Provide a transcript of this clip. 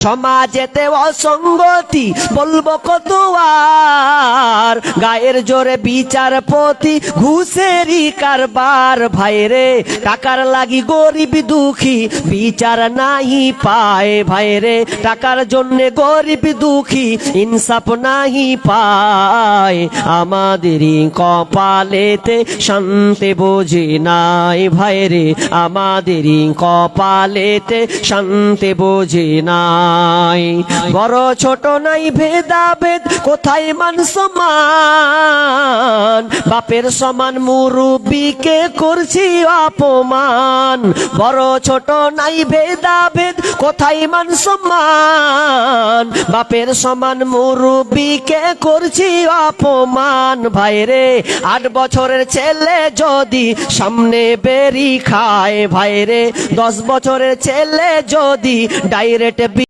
সমাজেতে অসঙ্গতি বলবো কত আর, গায়ের জোরে বিচারপতি ঘুষেরই কারবার। ভাইরে টাকার লাগি গরিব দুঃখী বিচার নাহি পায়, ভাইরে টাকার জন্যে গরিব দুঃখী ইনসাফ নাহি পায়। আমাদেরই কপালেতে শান্তি বুঝি নাই, ভাইরে আমাদেরই কপালেতে শান্তি বুঝি নাই। বড় ছোট নাই ভেদাভেদ, কোথায় মান সমান, বাপের সমান মুরব্বিকে করছি অপমান। বড় ছোট নাই ভেদাভেদ, কোথায় মান সমান, বাপের সমান মুরব্বিকে করছি অপমান। ভাইরে 8 বছরের ছেলে যদি সামনে বেরি খায়, ভাইরে 10 বছরের ছেলে যদি ডাইরেক্ট